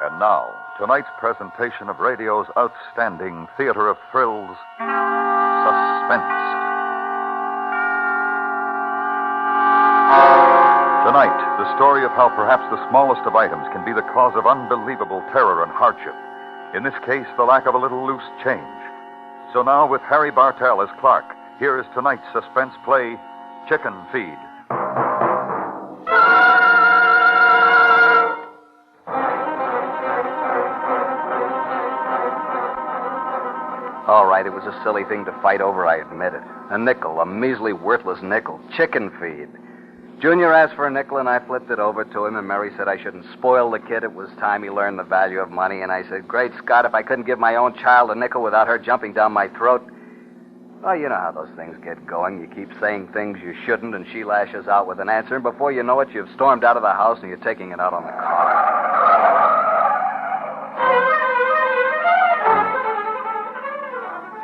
And now, tonight's presentation of radio's outstanding theater of thrills, Suspense. Tonight, the story of how perhaps the smallest of items can be the cause of unbelievable terror and hardship. In this case, the lack of a little loose change. So now, with Harry Bartell as Clark, here is tonight's suspense play, Chicken Feed. All right, it was a silly thing to fight over, I admit it. A nickel, a measly, worthless nickel. Chicken feed. Junior asked for a nickel, and I flipped it over to him, and Mary said I shouldn't spoil the kid. It was time he learned the value of money, and I said, great Scott, if I couldn't give my own child a nickel without her jumping down my throat. Oh, you know how those things get going. You keep saying things you shouldn't, and she lashes out with an answer, and before you know it, you've stormed out of the house, and you're taking it out on the car.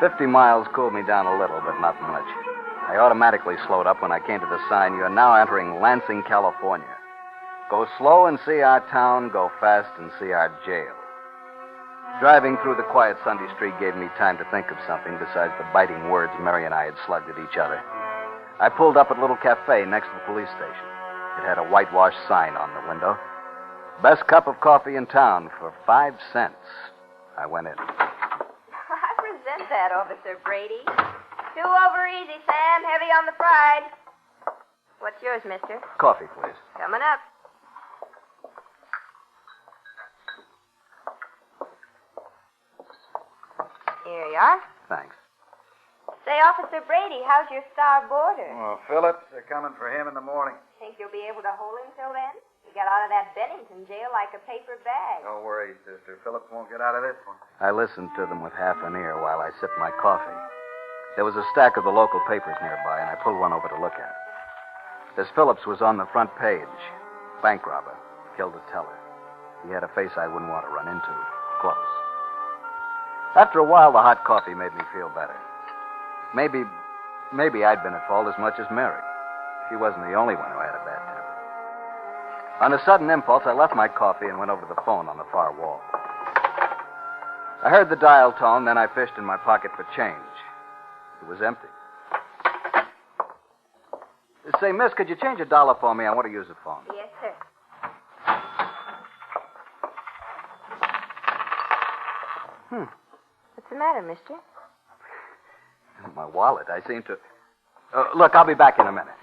50 miles cooled me down a little, but not much. I automatically slowed up when I came to the sign, "You are now entering Lansing, California. Go slow and see our town, go fast and see our jail." Driving through the quiet Sunday street gave me time to think of something besides the biting words Mary and I had slugged at each other. I pulled up at a little cafe next to the police station. It had a whitewashed sign on the window. "Best cup of coffee in town for 5 cents. I went in. I resent that, Officer Brady. Two over easy, Sam. Heavy on the fried. What's yours, mister? Coffee, please. Coming up. Here you are. Thanks. Say, Officer Brady, how's your star boarder? Well, Phillips, they're coming for him in the morning. Think you'll be able to hold him till then? He got out of that Bennington jail like a paper bag. Don't worry, sister. Phillips won't get out of this one. I listened to them with half an ear while I sipped my coffee. There was a stack of the local papers nearby, and I pulled one over to look at. This Phillips was on the front page. Bank robber. Killed a teller. He had a face I wouldn't want to run into. Close. After a while, the hot coffee made me feel better. Maybe I'd been at fault as much as Mary. She wasn't the only one who had a bad temper. On a sudden impulse, I left my coffee and went over to the phone on the far wall. I heard the dial tone, then I fished in my pocket for change. It was empty. Say, miss, could you change $1 for me? I want to use the phone. Yes, sir. What's the matter, mister? My wallet. I seem to... look, I'll be back in a minute.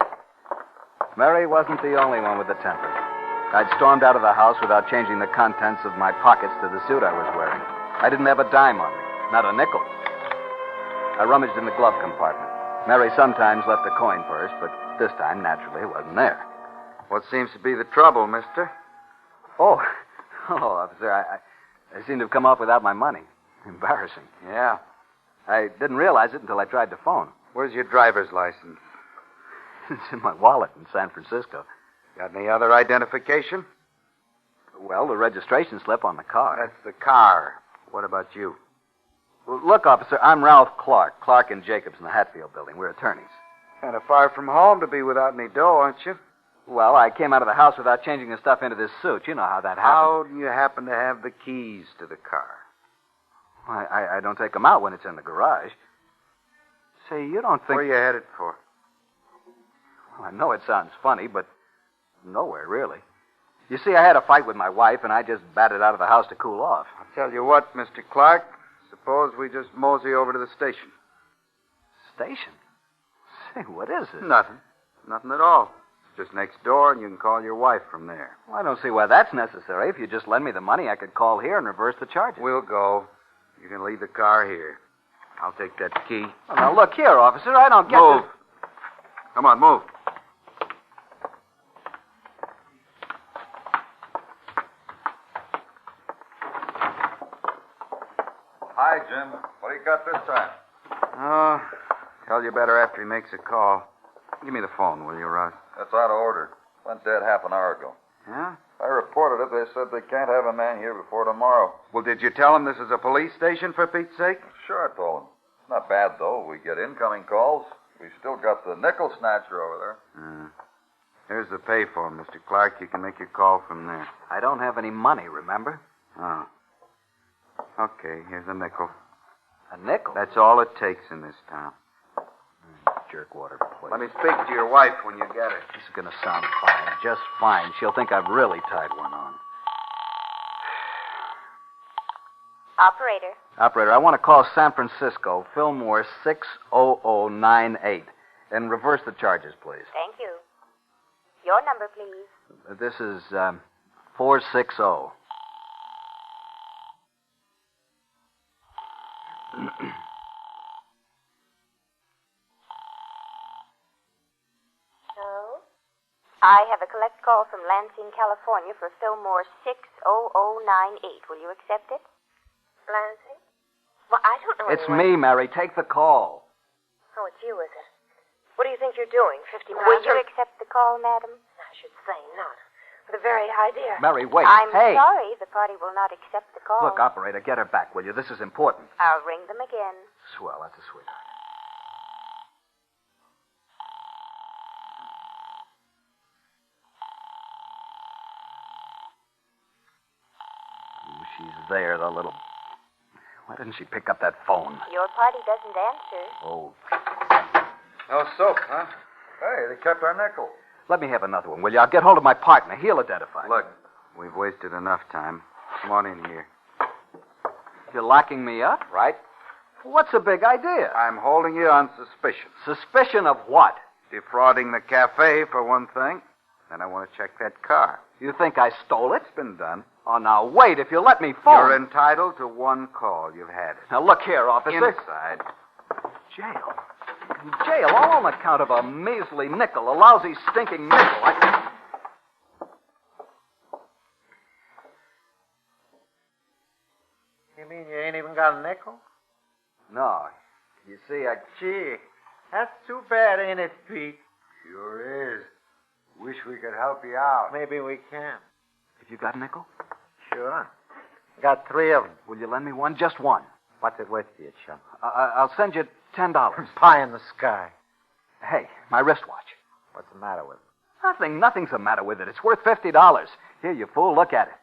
Mary wasn't the only one with the temper. I'd stormed out of the house without changing the contents of my pockets to the suit I was wearing. I didn't have a dime on me. Not a nickel. I rummaged in the glove compartment. Mary sometimes left a coin first, but this time, naturally, it wasn't there. What seems to be the trouble, mister? Oh, officer, I seem to have come off without my money. Embarrassing. Yeah. I didn't realize it until I tried to phone. Where's your driver's license? It's in my wallet in San Francisco. Got any other identification? Well, the registration slip on the car. That's the car. What about you? Well, look, officer, I'm Ralph Clark. Clark and Jacobs in the Hatfield building. We're attorneys. Kind of far from home to be without any dough, aren't you? Well, I came out of the house without changing the stuff into this suit. You know how that happens. How do you happen to have the keys to the car? I don't take them out when it's in the garage. Say, you don't think... Where are you headed for? Well, I know it sounds funny, but nowhere, really. You see, I had a fight with my wife, and I just batted out of the house to cool off. I'll tell you what, Mr. Clark. Suppose we just mosey over to the station. Station? Say, what is it? Nothing. Nothing at all. It's just next door, and you can call your wife from there. Well, I don't see why that's necessary. If you just lend me the money, I could call here and reverse the charges. We'll go. You can leave the car here. I'll take that key. Well, now, look here, officer. I don't get Move. Come on, move. Hi, Jim. What do you got this time? Oh, tell you better after he makes a call. Give me the phone, will you, Russ? That's out of order. Went dead half an hour ago. Yeah? I reported it. They said they can't have a man here before tomorrow. Well, did you tell him this is a police station, for Pete's sake? Sure, I told him. Not bad, though. We get incoming calls. We still got the nickel snatcher over there. Here's the payphone, Mr. Clark. You can make your call from there. I don't have any money, remember? Oh. Okay, here's a nickel. A nickel? That's all it takes in this town. Jerkwater place. Let me speak to your wife when you get it. This is going to sound fine. Just fine. She'll think I've really tied one on. Operator. Operator, I want to call San Francisco, Fillmore 60098. And reverse the charges, please. Thank you. Your number, please. This is 460. No. I have a collect call from Lansing, California for Fillmore 60098. Will you accept it? Lansing? Well, I don't know It's me, Mary. Take the call. Oh, it's you, is it? What do you think you're doing? 50 miles? Will you accept the call, madam? I should say not. With a very high dear. Mary, wait. I'm Hey. sorry. The party will not accept the call. Look, operator, get her back, will you? This is important. I'll ring them again. Swell, that's a sweetheart. Ooh, she's there, the little... Why didn't she pick up that phone? Your party doesn't answer. Oh, No soap, huh? Hey, they kept our nickel. let me have another one, will you? I'll get hold of my partner. He'll identify. Look, we've wasted enough time. Come on in here. You're locking me up? Right? What's the big idea? I'm holding you on suspicion. Suspicion of what? Defrauding the cafe, for one thing. Then I want to check that car. You think I stole it? It's been done. Oh, now, wait. If you let me phone... You're entitled to one call. You've had it. Now, look here, officer. Inside. Jail. Jail, all on account of a measly nickel, a lousy, stinking nickel. You mean you ain't even got a nickel? No. You see, Gee, that's too bad, ain't it, Pete? Sure is. Wish we could help you out. Maybe we can. Have you got a nickel? Sure. Got 3 of them. Will you lend me one? Just one. What's it worth to you, chum? I'll send you $10. Pie in the sky. Hey, my wristwatch. What's the matter with it? Nothing's the matter with it. It's worth $50. Here, you fool, look at it.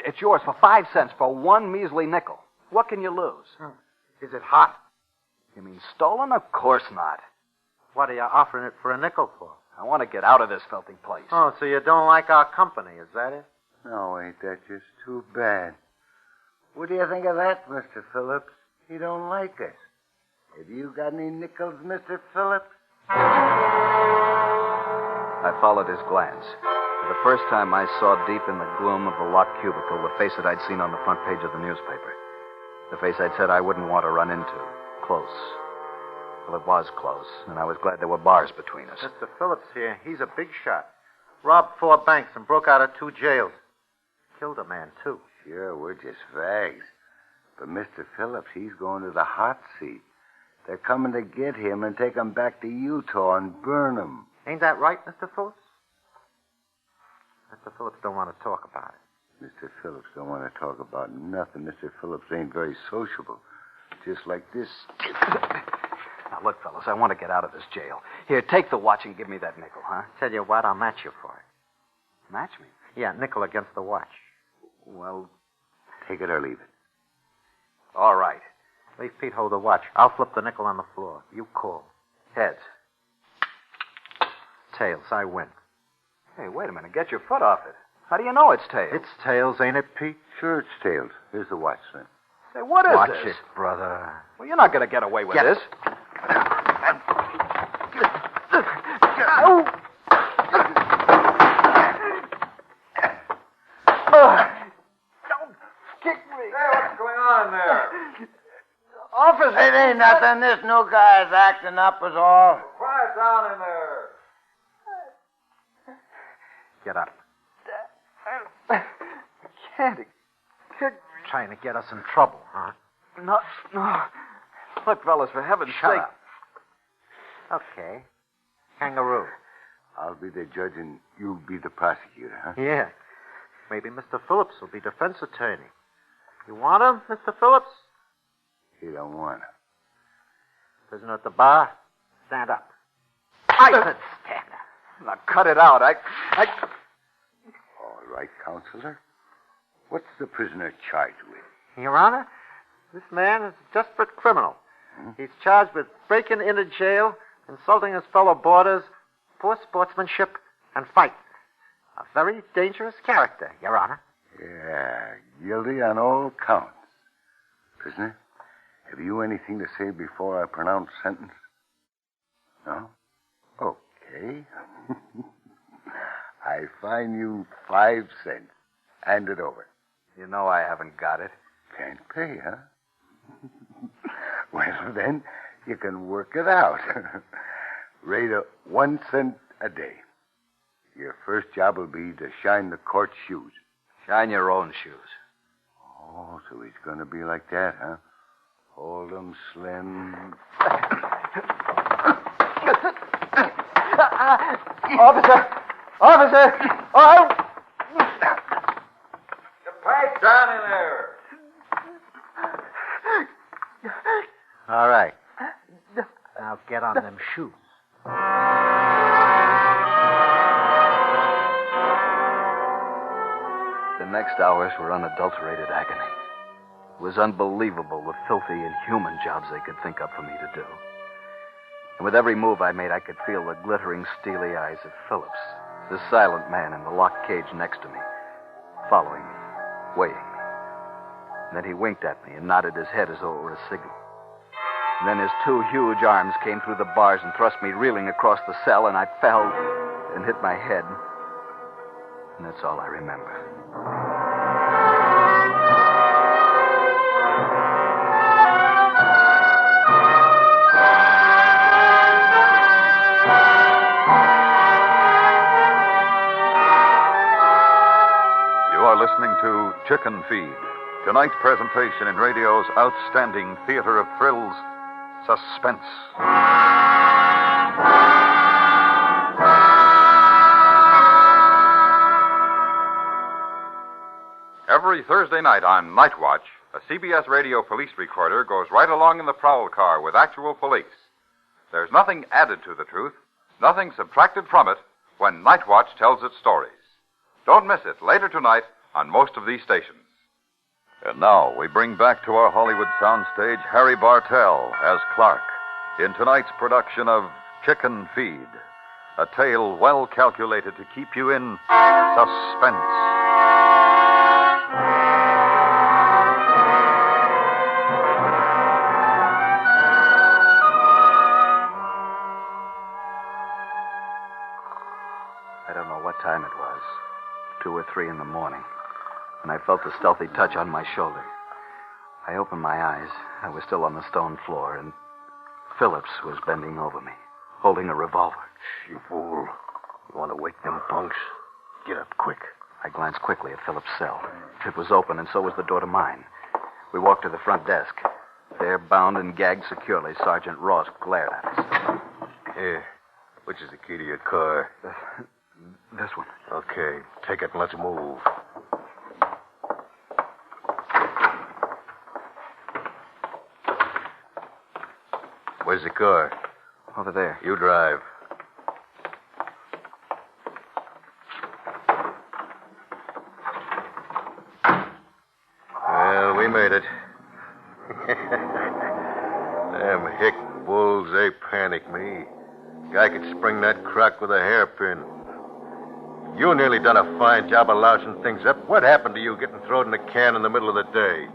It's yours for 5 cents for one measly nickel. What can you lose? Is it hot? You mean stolen? Of course not. What are you offering it for a nickel for? I want to get out of this filthy place. Oh, so you don't like our company, is that it? No, ain't that just too bad? What do you think of that, Mr. Phillips? He don't like us. Have you got any nickels, Mr. Phillips? I followed his glance. For the first time, I saw deep in the gloom of the locked cubicle the face that I'd seen on the front page of the newspaper. The face I'd said I wouldn't want to run into. Close. Well, it was close, and I was glad there were bars between us. Mr. Phillips here, he's a big shot. Robbed 4 banks and broke out of 2 jails. Killed a man, too. Sure, we're just fags. But Mr. Phillips, he's going to the hot seat. They're coming to get him and take him back to Utah and burn him. Ain't that right, Mr. Phillips? Mr. Phillips don't want to talk about it. Mr. Phillips don't want to talk about nothing. Mr. Phillips ain't very sociable. Just like this. Now, look, fellas, I want to get out of this jail. Here, take the watch and give me that nickel, huh? Tell you what, I'll match you for it. Match me? Yeah, nickel against the watch. Well, Take it or leave it. all right. Leave Pete hold the watch. I'll flip the nickel on the floor. You call. Heads. Tails, I win. Hey, wait a minute. Get your foot off it. How do you know it's tails? It's tails, ain't it, Pete? Sure, it's tails. Here's the watch, son. Say, what is Watch this? it, brother. Well, you're not going to get away with Get this. Don't kick me. Hey, what's going on there? Officer! It ain't nothing. This new guy's acting up is all. Quiet down in there. Get up. I can't. It kicked me. Trying to get us in trouble, huh? No, no. Look, fellas, for heaven's Shut sake. up. Okay. Kangaroo. I'll be the judge and you'll be the prosecutor, huh? Yeah. Maybe Mr. Phillips will be defense attorney. You want him, Mr. Phillips? He don't want him. Prisoner at the bar, stand up. I said stand up. Now, cut it out. All right, counselor. What's the prisoner charged with? Your Honor, this man is a desperate criminal. He's charged with breaking into jail, insulting his fellow boarders, poor sportsmanship, and fight. A very dangerous character, Your Honor. Yeah, guilty on all counts. Prisoner, have you anything to say before I pronounce sentence? No? Okay. I fine you 5 cents. Hand it over. You know I haven't got it. Can't pay, huh? Well, then, you can work it out. Rate of 1 cent a day. Your first job will be to shine the court shoes. Shine your own shoes. Oh, so he's going to be like that, huh? Hold 'em slim. Officer! Officer! Oh! Pipe down in there. All right. Now get on them shoes. The next hours were unadulterated agony. It was unbelievable the filthy, inhuman jobs they could think up for me to do. And with every move I made, I could feel the glittering, steely eyes of Phillips, the silent man in the locked cage next to me, following me, weighing me. And then he winked at me and nodded his head as though it were a signal. And then his 2 huge arms came through the bars and thrust me reeling across the cell, and I fell and hit my head. And that's all I remember. You are listening to Chicken Feed, tonight's presentation in radio's outstanding theater of thrills, Suspense. Every Thursday night on Night Watch, a CBS radio police recorder goes right along in the prowl car with actual police. There's nothing added to the truth, nothing subtracted from it when Night Watch tells its stories. Don't miss it later tonight on most of these stations. And now we bring back to our Hollywood soundstage Harry Bartell as Clark in tonight's production of Chicken Feed, a tale well calculated to keep you in suspense. I don't know what time it was, 2 or 3 in the morning, when I felt the stealthy touch on my shoulder. I opened my eyes. I was still on the stone floor, and Phillips was bending over me, holding a revolver. You fool. You want to wake them punks? Get up quick. I glanced quickly at Phillips' cell. It was open, and so was the door to mine. We walked to the front desk. There, bound and gagged securely, Sergeant Ross glared at us. Here. Which is the key to your car? This one. Okay. Take it and let's move. Where's the car? Over there. You drive. Well, we made it. Them hick bulls, they panic me. Guy could spring that crock with a hairpin. You nearly done a fine job of lousing things up. What happened to you getting thrown in a can in the middle of the day?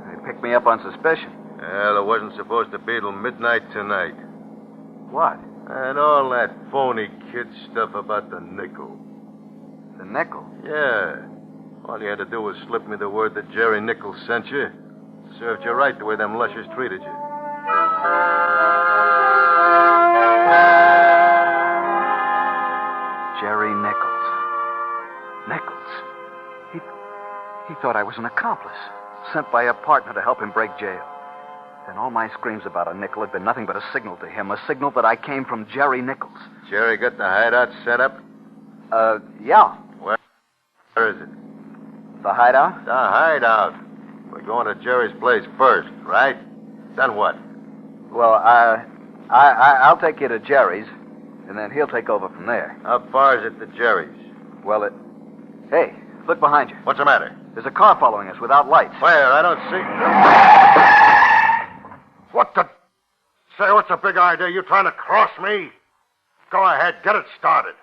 They picked me up on suspicion. Well, it wasn't supposed to be till midnight tonight. What? And all that phony kid stuff about the nickel. The nickel? Yeah. All you had to do was slip me the word that Jerry Nichols sent you. Served you right the way them lushers treated you. Jerry Nichols. Nichols? He thought I was an accomplice, sent by a partner to help him break jail. Then all my screams about a nickel had been nothing but a signal to him, a signal that I came from Jerry Nichols. Jerry got the hideout set up? Yeah. Where is it? The hideout? The hideout. We're going to Jerry's place first, right? Then what? Well, I'll take you to Jerry's, and then he'll take over from there. How far is it to Jerry's? Well, Hey, Look behind you. What's the matter? There's a car following us without lights. Where? I don't see. What the? Say, what's the big idea? You trying to cross me? Go ahead, get it started.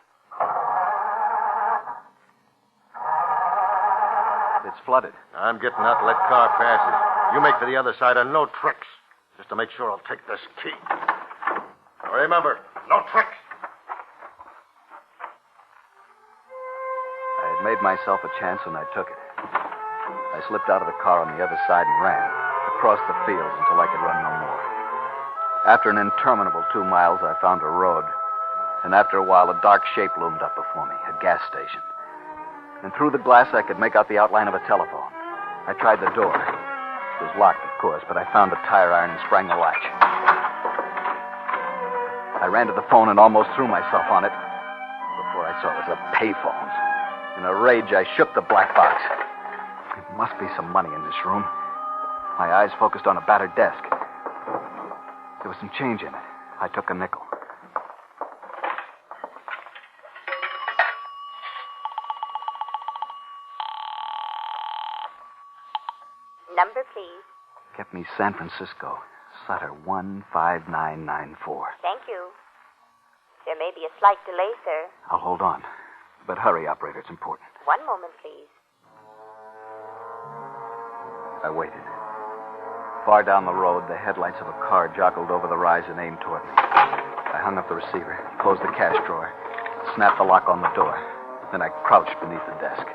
It's flooded. I'm getting out to let car passes. You make for the other side and no tricks. Just to make sure I'll take this key. Remember, no tricks. I had made myself a chance and I took it. I slipped out of the car on the other side and ran across the fields until I could run no more. After an interminable 2 miles, I found a road. And after a while, a dark shape loomed up before me, a gas station. And through the glass, I could make out the outline of a telephone. I tried the door. It was locked, of course, but I found a tire iron and sprang the latch. I ran to the phone and almost threw myself on it before I saw it was a payphone. In a rage, I shook the black box. There must be some money in this room. My eyes focused on a battered desk. There was some change in it. I took a nickel. Number, please. Kept me San Francisco. Sutter 15994. Thank you. There may be a slight delay, sir. I'll hold on. But hurry, operator. It's important. One moment, please. I waited. Far down the road, the headlights of a car joggled over the rise and aimed toward me. I hung up the receiver, closed the cash drawer, snapped the lock on the door. Then I crouched beneath the desk.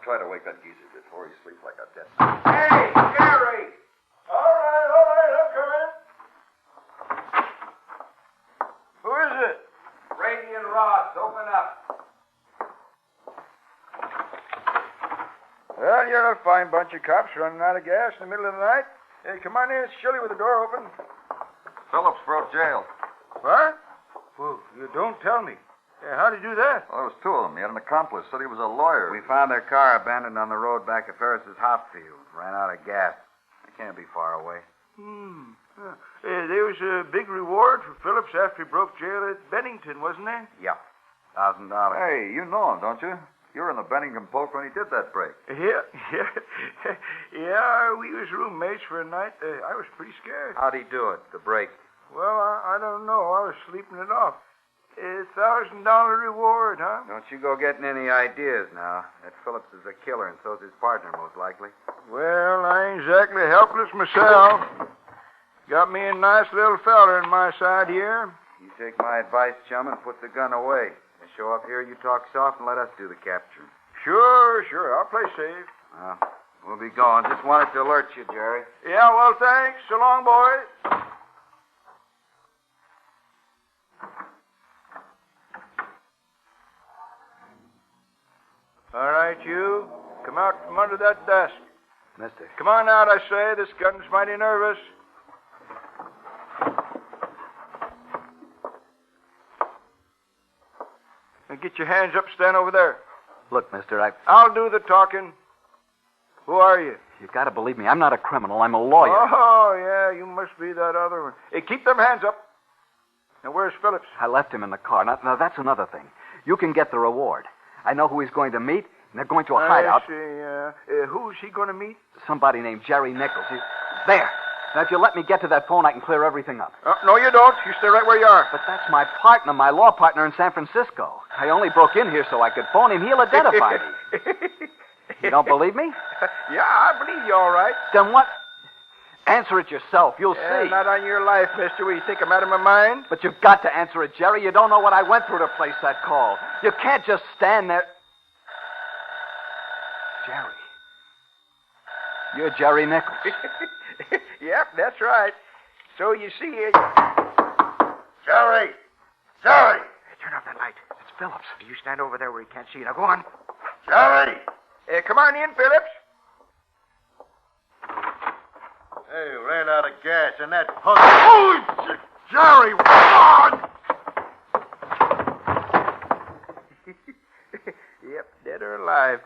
Try to wake that geezer before he sleeps like a dead. Hey, Jerry! All right, I'm coming. Who is it? Brady and Ross, open up. Well, you're a fine bunch of cops running out of gas in the middle of the night. Hey, come on in. It's chilly with the door open. Phillips broke jail. What? Well, you don't tell me. How'd he do that? Well, there was two of them. He had an accomplice. Said he was a lawyer. We found their car abandoned on the road back at Ferris's hop field. Ran out of gas. It can't be far away. There was a big reward for Phillips after he broke jail at Bennington, wasn't there? Yeah. $1,000. Hey, you know him, don't you? You were in the Bennington Post when he did that break. Yeah. Yeah, we was roommates for a night. I was pretty scared. How'd he do it, the break? Well, I don't know. I was sleeping it off. $1,000 reward, huh? Don't you go getting any ideas now. That Phillips is a killer, and so's his partner, most likely. Well, I ain't exactly helpless myself. Got me a nice little fella in my side here. You take my advice, chum, and put the gun away. You show up here, you talk soft, and let us do the capturing. Sure. I'll play safe. Well, we'll be going. Just wanted to alert you, Jerry. Yeah, well, thanks. So long, boys. All right, you. Come out from under that desk. Mister. Come on out, I say. This gun's mighty nervous. Now get your hands up, stand over there. Look, mister, I'll do the talking. Who are you? You gotta believe me. I'm not a criminal. I'm a lawyer. Oh, yeah, you must be that other one. Hey, keep them hands up. Now, where's Phillips? I left him in the car. Now, that's another thing. You can get the reward. I know who he's going to meet, and they're going to a hideout. I see. Who's he going to meet? Somebody named Jerry Nichols. There. Now, if you let me get to that phone, I can clear everything up. No, you don't. You stay right where you are. But that's my partner, my law partner in San Francisco. I only broke in here so I could phone him. He'll identify me. You don't believe me? Yeah, I believe you all right. Then what? Answer it yourself. You'll see. Not on your life, mister. What, you think I'm out of my mind? But you've got to answer it, Jerry. You don't know what I went through to place that call. You can't just stand there. Jerry. You're Jerry Nichols. Yep, that's right. So you see... Jerry! Turn off that light. It's Phillips. You stand over there where he can't see you. Now, go on. Jerry! Come on in, Phillips. Hey, ran out of gas, and that punk... Oh, Jerry! Run! Yep, dead or alive.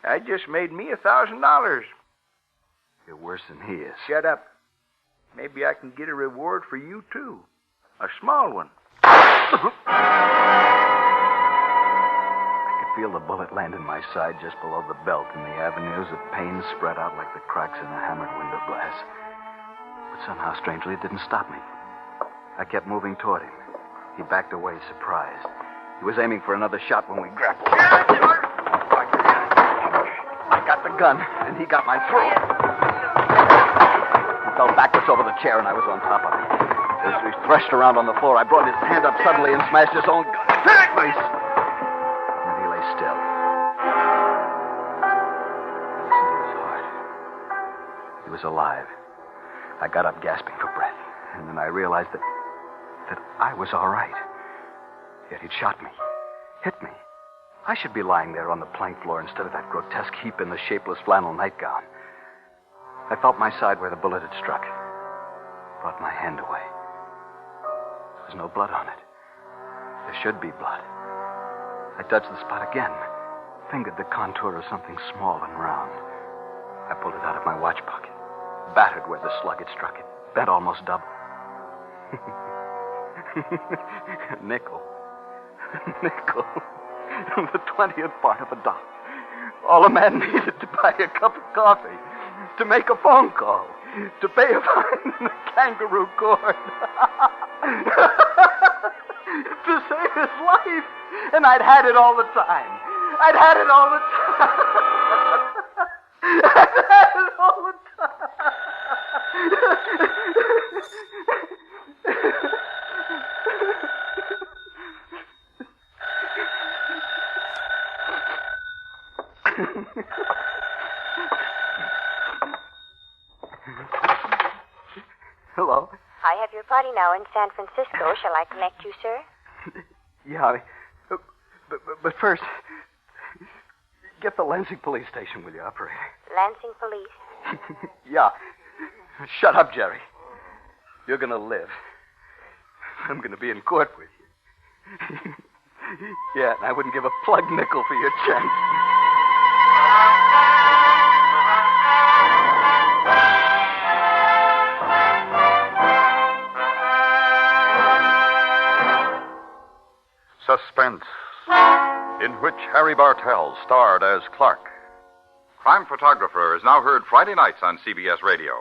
I just made me $1,000. You're worse than he is. Shut up. Maybe I can get a reward for you, too. A small one. I could feel the bullet land in my side just below the belt, and the avenues of pain spread out like the cracks in a hammered window glass. But somehow, strangely, it didn't stop me. I kept moving toward him. He backed away, surprised. He was aiming for another shot when we grappled. I got the gun, and he got my throat. He fell backwards over the chair, and I was on top of him. As we threshed around on the floor, I brought his hand up suddenly and smashed his own gun in his face. And he lay still. I listened to his heart. He was alive. I got up gasping for breath, and then I realized that I was all right. Yet he'd shot me. Hit me. I should be lying there on the plank floor instead of that grotesque heap in the shapeless flannel nightgown. I felt my side where the bullet had struck. Brought my hand away. There was no blood on it. There should be blood. I touched the spot again. Fingered the contour of something small and round. I pulled it out of my watch pocket. Battered where the slug had struck it. Bent almost double. Nickel. Nickel. The 20th part of a dollar. All a man needed to buy a cup of coffee. To make a phone call. To pay a fine in a kangaroo court. To save his life. And I'd had it all the time. I'd had it all the time. I'd had it all the time. Hello? I have your party now in San Francisco. Shall I connect you, sir? Yeah, but first, get the Lansing police station, will you, operator? Lansing police? Yeah. Shut up, Jerry. You're going to live. I'm going to be in court with you. Yeah, and I wouldn't give a plug nickel for your chance. Suspense, in which Harry Bartell starred as Clark. Crime Photographer is now heard Friday nights on CBS Radio.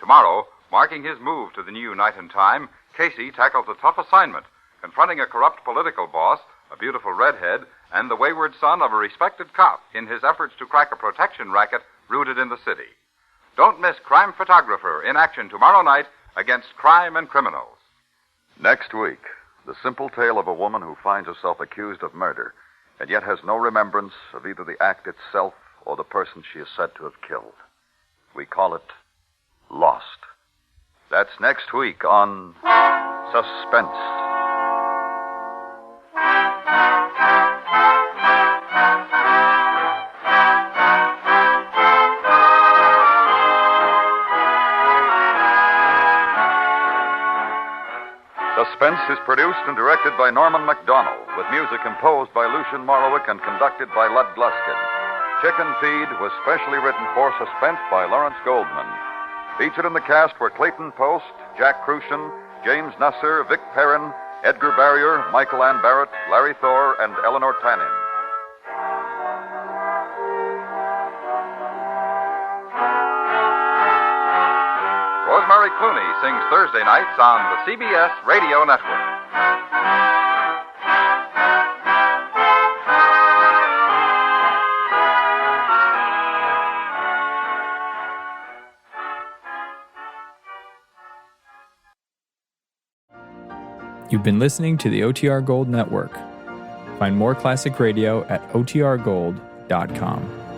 Tomorrow, marking his move to the new Night and Time, Casey tackles a tough assignment, confronting a corrupt political boss, a beautiful redhead, and the wayward son of a respected cop in his efforts to crack a protection racket rooted in the city. Don't miss Crime Photographer in action tomorrow night against crime and criminals. Next week, the simple tale of a woman who finds herself accused of murder and yet has no remembrance of either the act itself or the person she is said to have killed. We call it Lost. That's next week on Suspense. Suspense is produced and directed by Norman MacDonald, with music composed by Lucian Morowick and conducted by Lud Gluskin. Chicken Feed was specially written for Suspense by Lawrence Goldman. Featured in the cast were Clayton Post, Jack Crucian, James Nusser, Vic Perrin, Edgar Barrier, Michael Ann Barrett, Larry Thor, and Eleanor Tanin. Rosemary Clooney sings Thursday nights on the CBS Radio Network. You've been listening to the OTR Gold Network. Find more classic radio at otrgold.com.